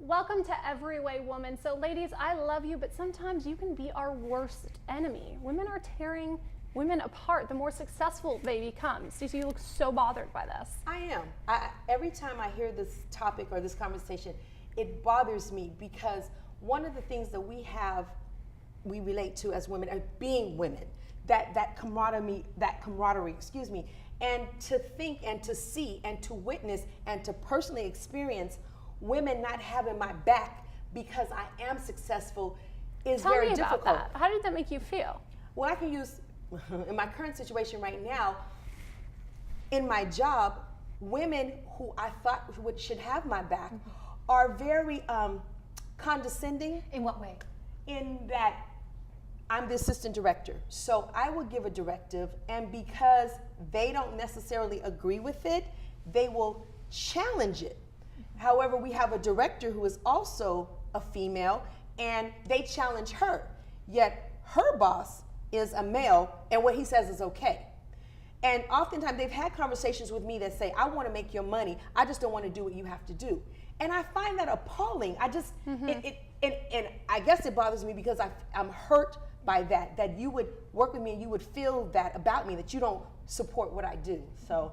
Welcome to Every Way Woman. So ladies, I love you, but sometimes you can be our worst enemy. Women are tearing women apart the more successful they become. Stacey, you look so bothered by this. I am. Every time I hear this topic or this conversation, it bothers me because one of the things that we relate to as women, being women, that camaraderie, and to think and to see and to witness and to personally experience women not having my back because I am successful is very difficult. Tell me about that. How did that make you feel? Well, I can use, in my current situation right now, in my job, women who I thought should have my back are very condescending. In what way? In that I'm the assistant director. So I will give a directive, and because they don't necessarily agree with it, they will challenge it. However, we have a director who is also a female, and they challenge her. Yet her boss is a male, and what he says is okay. And oftentimes they've had conversations with me that say, I want to make your money, I just don't want to do what you have to do. And I find that appalling. I just, and I guess it bothers me because I'm hurt by that you would work with me and you would feel that about me, that you don't support what I do. So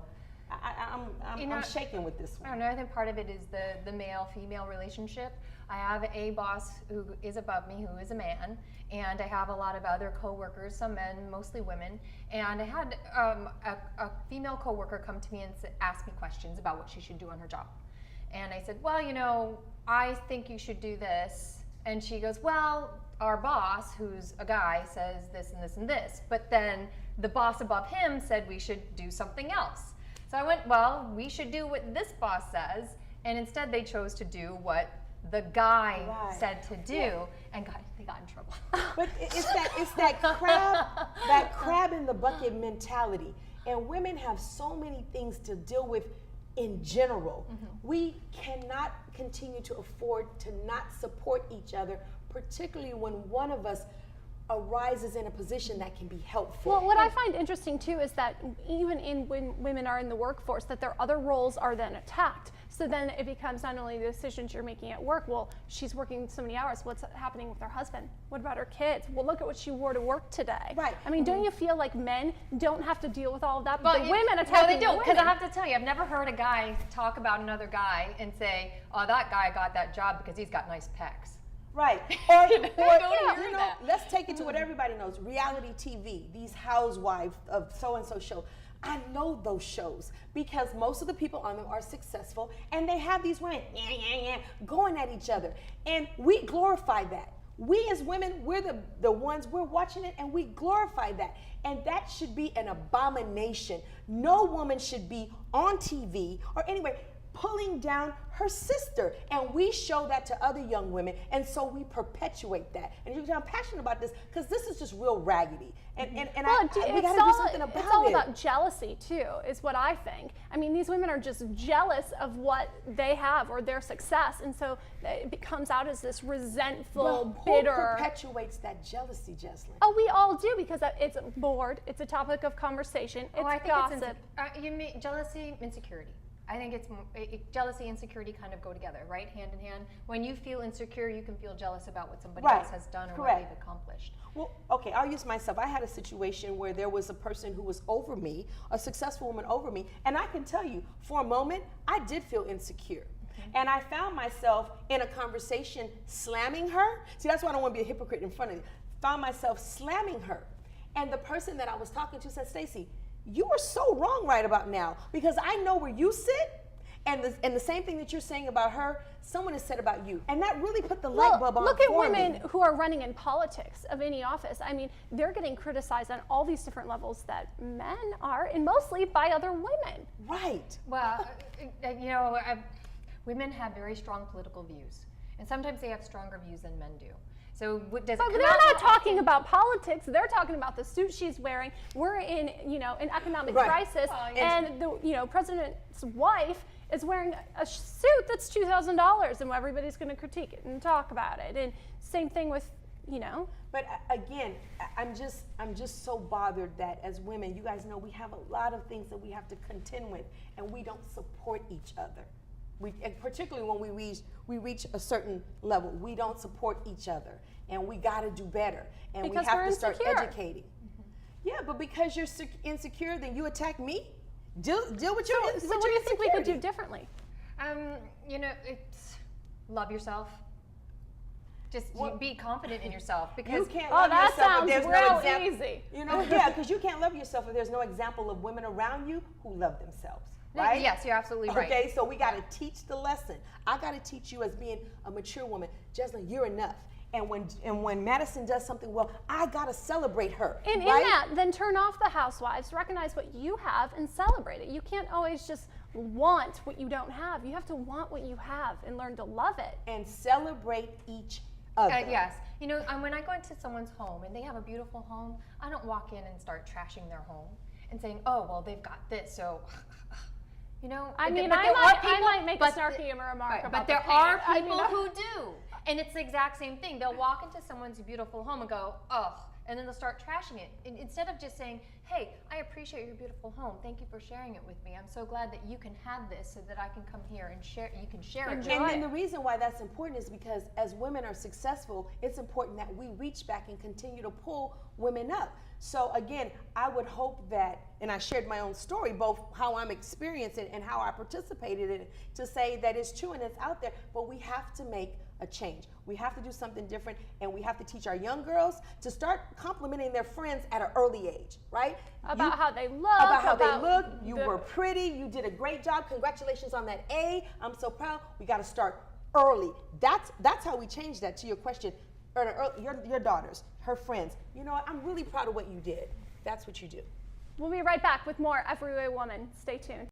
I'm shaking with this one. Another part of it is the male-female relationship. I have a boss who is above me, who is a man, and I have a lot of other coworkers, some men, mostly women. And I had a female coworker come to me and ask me questions about what she should do on her job. And I said, well, you know, I think you should do this. And she goes, well, our boss, who's a guy, says this and this and this. But then the boss above him said we should do something else. So I went, well, we should do what this boss says. And instead they chose to do what the guy said to do, and they got in trouble. But it's that crab in the bucket mentality. And women have so many things to deal with in general. We cannot continue to afford to not support each other, particularly when one of us arises in a position that can be helpful. Well, what I find interesting too is that even when women are in the workforce, that their other roles are then attacked. So then it becomes not only the decisions you're making at work, well, she's working so many hours, what's happening with her husband? What about her kids? Well, look at what she wore to work today. Right. I mean, don't you feel like men don't have to deal with all of that? But the women attacking No, they don't, the because I women. have to tell you, I've never heard a guy talk about another guy and say, oh, that guy got that job because he's got nice pecs. Right. Or don't hear you know, that. let's take it to what everybody knows. Reality TV, these housewives of so-and-so show. I know those shows because most of the people on them are successful, and they have these women going at each other. And we glorify that. We as women, we're the ones, we're watching it and we glorify that. And that should be an abomination. No woman should be on TV or anywhere pulling down her sister, and we show that to other young women, and so we perpetuate that. And I'm passionate about this because this is just real raggedy, and we got to do something about it. It's all about jealousy too, is what I think. I mean, these women are just jealous of what they have or their success, and so it comes out as this resentful, bitter. Who perpetuates that jealousy, Jesslyn? Oh, we all do, because it's bored. It's a topic of conversation. It's I think gossip. you mean jealousy, insecurity. I think jealousy and insecurity kind of go together, right? Hand in hand. When you feel insecure, you can feel jealous about what somebody else has done or what they've accomplished. Well, okay, I'll use myself. I had a situation where there was a person who was over me, a successful woman over me, and I can tell you, for a moment, I did feel insecure. And I found myself in a conversation slamming her. See, that's why I don't want to be a hypocrite in front of you. Found myself slamming her. And the person that I was talking to said, Stacey, you are so wrong right about now, because I know where you sit, and the same thing that you're saying about her, someone has said about you. And that really put the light bulb on look at for women me. who are running in politics of any office. I mean, they're getting criticized on all these different levels that men are, and mostly by other women. Right. Well, you know, women have very strong political views, and sometimes they have stronger views than men do. So does it But come they're out not talking about politics. They're talking about the suit she's wearing. We're in, an economic crisis, and the, president's wife is wearing a suit that's $2,000, and everybody's going to critique it and talk about it. And same thing with, But again, I'm just so bothered that as women, you guys know we have a lot of things that we have to contend with, and we don't support each other. And particularly when we reach a certain level, we don't support each other, and we got to do better, and Because we have we're to start insecure. educating. Yeah, but because you're insecure, then you attack me. Deal with your So what do you think we could do insecurity. differently? You know, it's love yourself. Just Well, be confident in yourself You because can't Oh, love that yourself if sounds there's real no example. easy. You know, yeah, because you can't love yourself if there's no example of women around you who love themselves, right? Yes, you're absolutely right. Okay, so we got to teach the lesson. I got to teach you as being a mature woman, Jeslyn, you're enough. And when Madison does something well, I got to celebrate her. And right? in that, then turn off the housewives, recognize what you have, and celebrate it. You can't always just want what you don't have. You have to want what you have and learn to love it. And celebrate each other. Yes. You know, when I go into someone's home and they have a beautiful home, I don't walk in and start trashing their home and saying, oh, well, they've got this, so, you know. I mean, but I there are might make a but- snarky remark right, about but the there are paint. I mean, people who do. And it's the exact same thing. They'll walk into someone's beautiful home and go, ugh, and then they'll start trashing it. And instead of just saying, hey, I appreciate your beautiful home. Thank you for sharing it with me. I'm so glad that you can have this so that I can come here and share. You can share it. with And me." then the reason why that's important is because as women are successful, it's important that we reach back and continue to pull women up. So again, I would hope that, and I shared my own story, both how I'm experiencing and how I participated in it, to say that it's true and it's out there, but we have to make a change. We have to do something different, and we have to teach our young girls to start complimenting their friends at an early age, right? About how they look. About how they about look. You the- were pretty. You did a great job. Congratulations on that A. I'm so proud. We got to start early. That's how we change that. To your question, your daughters, her friends. You know what? I'm really proud of what you did. That's what you do. We'll be right back with more Every Way Woman. Stay tuned.